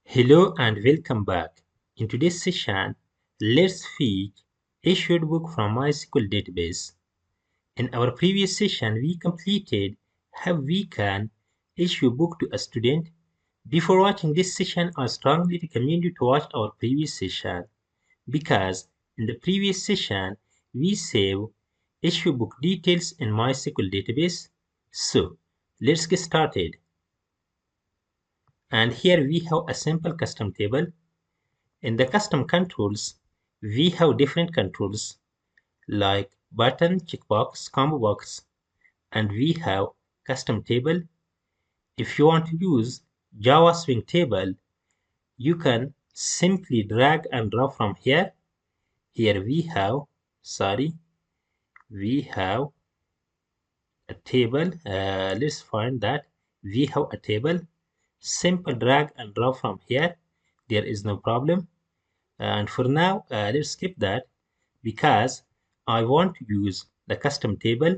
Hello and welcome back. In today's session, let's fetch issued book from MySQL database. In our previous session, we completed how we can issue a book to a student. Before watching this session, I strongly recommend you to watch our previous session because in the previous session, we save issue book details in MySQL database. So, let's get started. And here we have a simple custom table. In the custom controls, we have different controls like button, checkbox, combo box, and we have custom table. If you want to use Java Swing table, you can simply drag and drop from here. Here we have a table. Let's find that we have a table. Simple drag and drop from here. There is no problem. And for now, let's skip that because I want to use the custom table.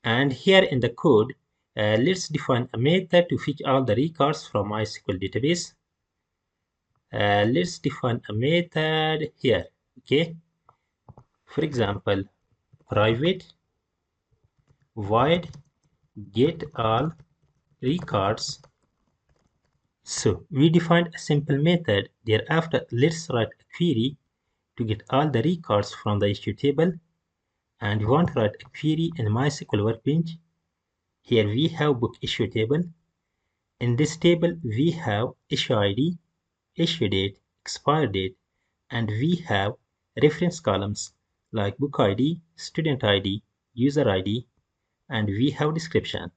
And here in the code, let's define a method to fetch all the records from MySQL database. Let's define a method here. Okay. For example, private void get all records. So we defined a simple method. Thereafter, let's write a query to get all the records from the issue table. And we want to write a query in MySQL Workbench. Here we have book issue table. In this table, we have issue ID, issue date, expire date, and we have reference columns like book ID, student ID, user ID, and we have description.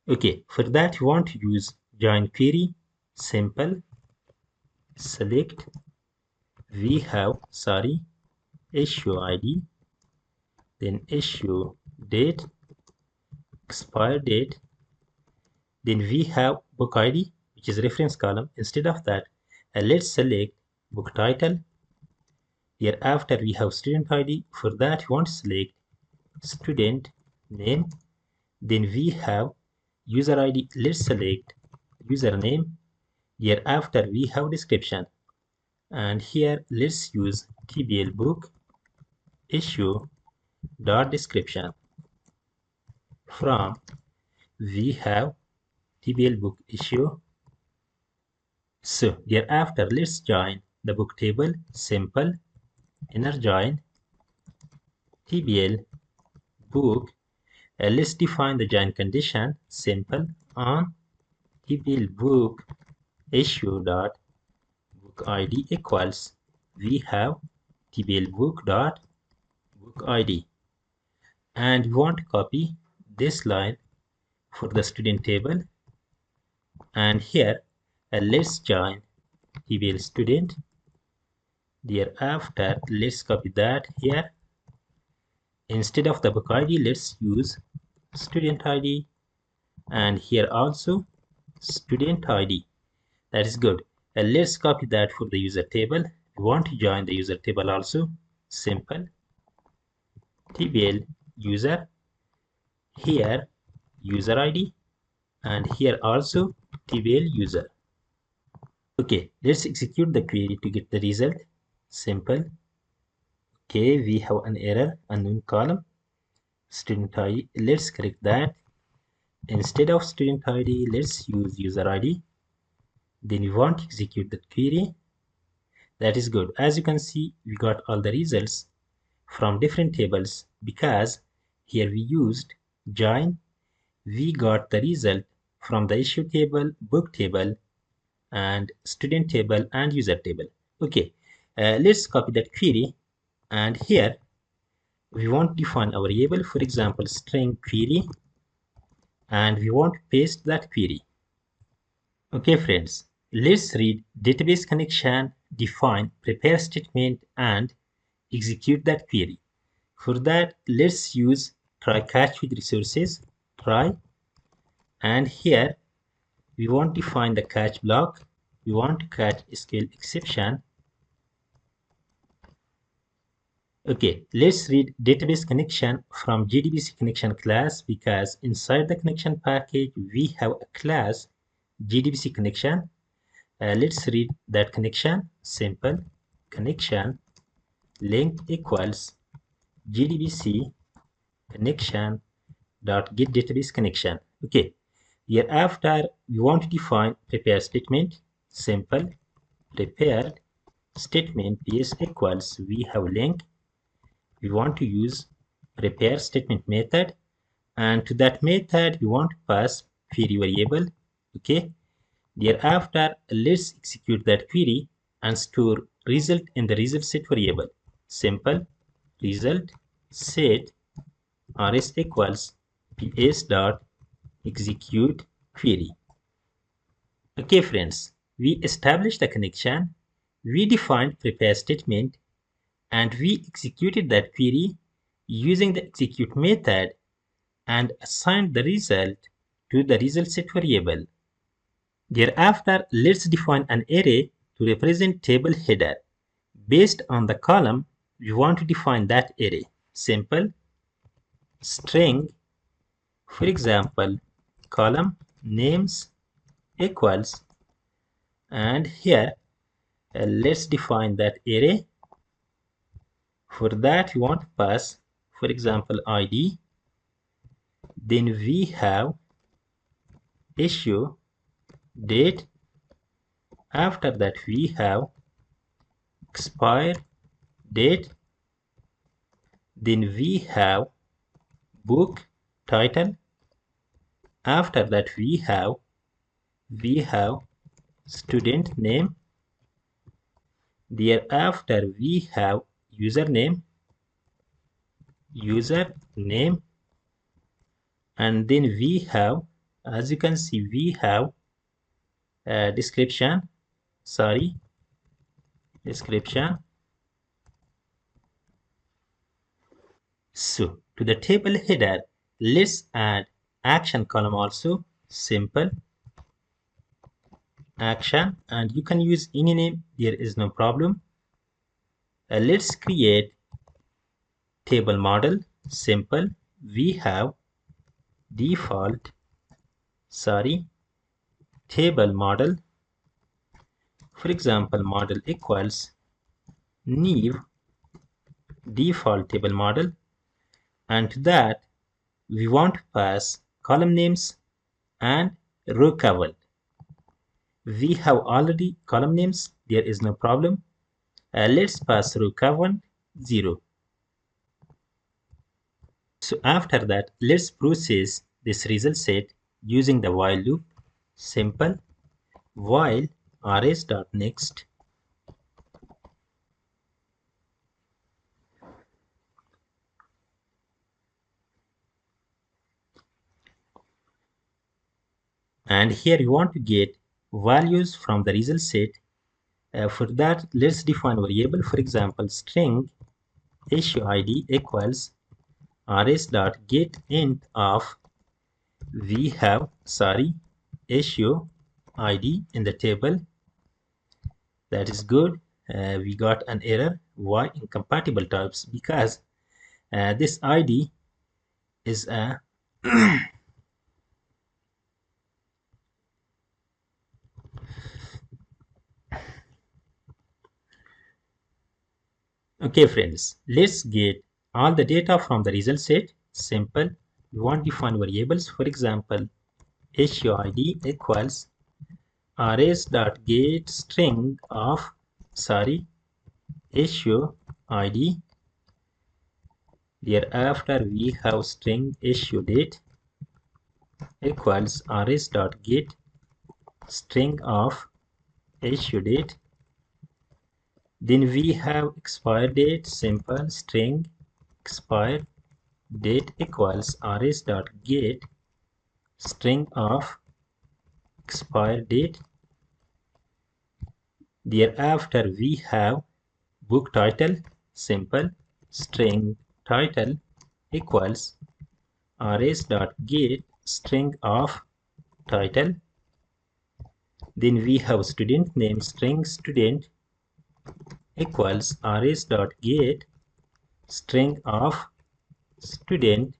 Okay, for that we want to use join query, simple, select, we have, issue ID, then issue date, expire date, then we have book ID, which is reference column. Instead of that, let's select book title. Hereafter, we have student ID. For that, we want to select student name. Then we have user ID. Let's select username. Hereafter, we have description. And here, let's use TBL book issue dot description. From we have TBL book issue. So thereafter, let's join the book table, simple, inner join, TBL book. Let's define the join condition, simple, on TBL book issue dot book ID equals, we have TBL book dot book ID. And we want to copy this line for the student table. And here, let's join TBL student. Thereafter, let's copy that here. Instead of the book ID, let's use student ID. And here also student ID. That is good. Let's copy that for the user table. We want to join the user table also. Simple. TBL user. Here user ID. And here also TBL user. Okay, let's execute the query to get the result. Simple. Okay, we have an error, unknown column. Student ID. Let's correct that. Instead of student ID, let's use user ID. Then we want to execute the query. That is good. As you can see, we got all the results from different tables because here we used join. We got the result from the issue table, book table, and student table and user table. Okay, let's copy that query. And here we want to define our variable, for example, string query, and we want to paste that query. Okay, friends, let's read database connection, define prepare statement, and execute that query. For that, let's use try catch with resources, try, and here we want to define the catch block. We want to catch SQL exception. Okay, let's read database connection from JDBC connection class because inside the connection package we have a class JDBC connection. Let's read that connection. Simple connection length equals gdbc connection dot get database connection. Okay. Hereafter, we want to define prepare statement. Simple prepared statement is equals we have link. We want to use prepare statement method, and to that method we want to pass query variable. Okay. Thereafter, let's execute that query and store result in the result set variable. Simple result set rs equals ps dot execute query. Okay, friends, we established the connection, we defined prepare statement, and we executed that query using the execute method and assigned the result to the result set variable. Thereafter, let's define an array to represent table header. Based on the column, we want to define that array. Simple string, for example, column names equals, and here let's define that array. For that, we want to pass, for example, ID. Then we have issue date. After that, we have expire date. Then we have book title. After that, we have student name. Thereafter, we have username, and then we have, as you can see, we have description. So to the table header, let's add action column also. Simple action, and you can use any name, there is no problem. Let's create table model. Simple, we have default table model. For example, model equals new default table model, and to that we want to pass column names and row count. We have already column names, there is no problem. Let's pass row count 0. So after that, let's process this result set using the while loop. Simple while rs.next. And here you want to get values from the result set. For that, let's define variable. For example, string issue id equals rs.getInt of we have issue id in the table. That is good. We got an error. Why? Incompatible types, because this id is a okay, friends, let's get all the data from the result set. Simple, we want to define variables. For example, issue id equals rs.get string of issue id. Thereafter, we have string issue date equals rs.get string of issue date. Then we have expire date. Simple string expire date equals rs.get string of expire date. Thereafter, we have book title. Simple string title equals rs.get string of title. Then we have student name string student equals rs.get string of student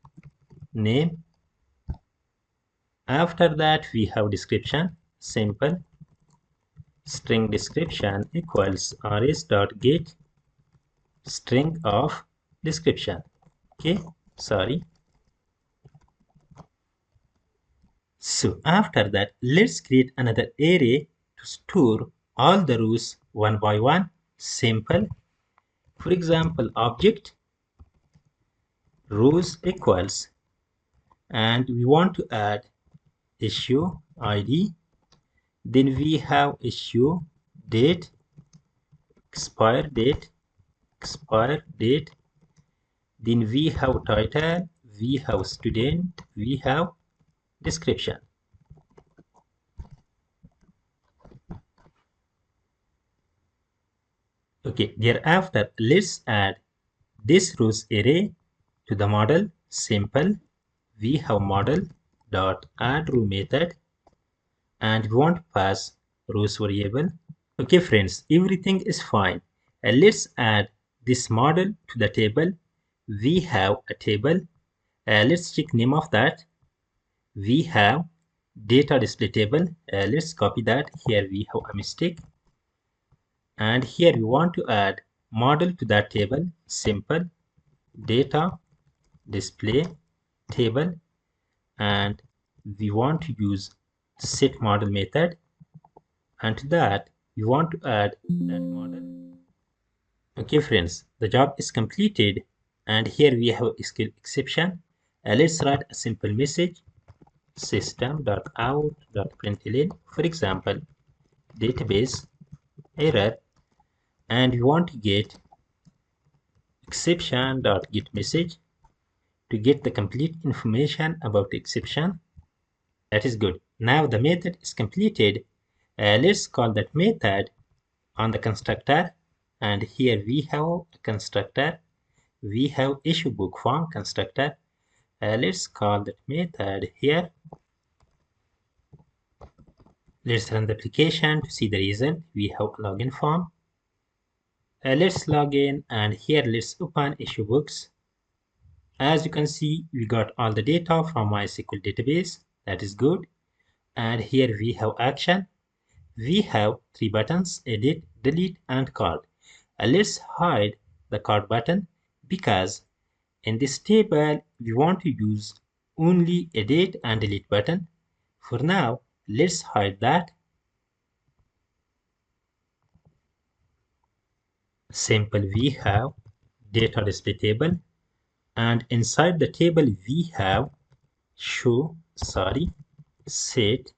name. After that, we have description. Simple string description equals rs.get string of description. Okay, sorry. So after that, let's create another array to store all the rows one by one. Simple. For example, object rows equals, and we want to add issue ID. Then we have issue date, expire date, expire date. Then we have title, we have student, we have description. Okay, thereafter, let's add this rows array to the model. Simple. We have model dot add row method, and we want to pass rows variable. Okay, friends, everything is fine. Let's add this model to the table. We have a table. Let's check name of that. We have data display table. Let's copy that. Here we have a mistake. And here we want to add model to that table. Simple. Data display table, and we want to use set model method, and to that we want to add that model. Okay, friends, the job is completed, and here we have exception. Let's write a simple message: system.out.println, for example, database error, and we want to get exception.getMessage to get the complete information about the exception. That is good. Now the method is completed. Let's call that method on the constructor, and here we have a constructor. We have issue book form constructor. Let's call that method here. Let's run the application to see the result. We have a login form. Let's log in, and here let's open issue books. As you can see, we got all the data from MySQL database. That is good. And here we have action. We have three buttons: edit, delete, and card. Let's hide the card button because in this table we want to use only edit and delete button. For now, let's hide that. Simple. We have data display table, and inside the table we have set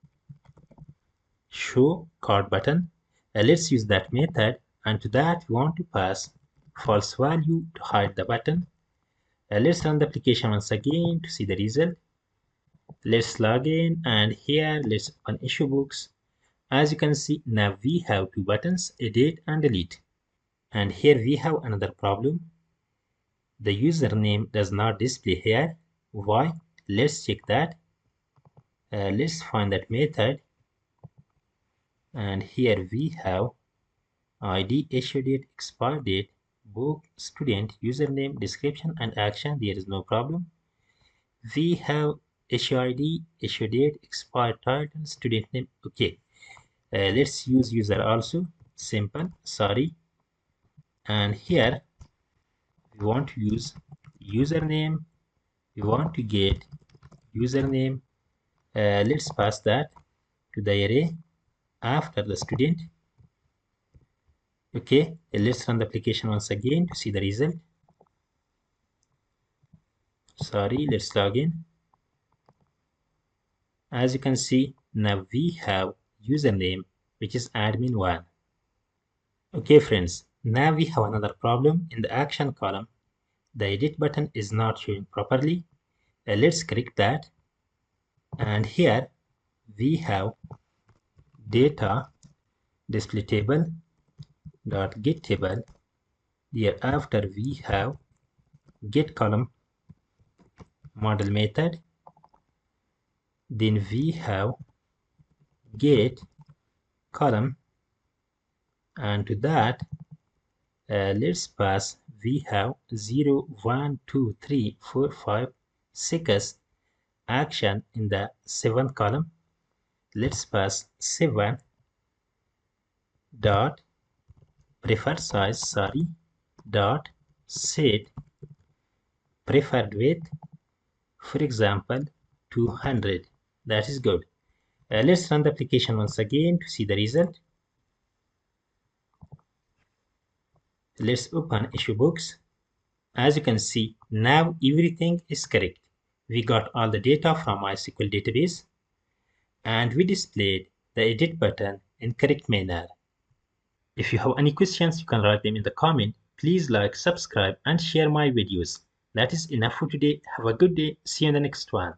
show card button. Let's use that method, and to that we want to pass false value to hide the button. Let's run the application once again to see the result. Let's log in, and here let's open issue books. As you can see, now we have two buttons: edit and delete. And here we have another problem. The username does not display here. Why? Let's check that. Let's find that method, and here we have ID, issue date, expire date, book, student, username, description, and action. There is no problem. We have issue ID, issue date, expire title, student name. Okay, let's use user also. Simple. And here we want to use username. We want to get username. Let's pass that to the array after the student. Okay, let's run the application once again to see the result. Let's log in. As you can see, now we have username, which is admin1. Okay, friends, now we have another problem. In the action column, the edit button is not showing properly. Let's correct that. And here we have data display table dot get table. Thereafter we have get column model method. Then we have get column, and to that let's pass, we have 0, 1, 2, 3, 4, 5, 6 action in the 7th column. Let's pass 7. dot preferred size, dot set preferred width, for example 200. That is good. Let's run the application once again to see the result. Let's open issue books. As you can see, now everything is correct. We got all the data from MySQL database, and we displayed the edit button in correct manner. If you have any questions, you can write them in the comment. Please like, subscribe, and share my videos. That is enough for today. Have a good day. See you in the next one.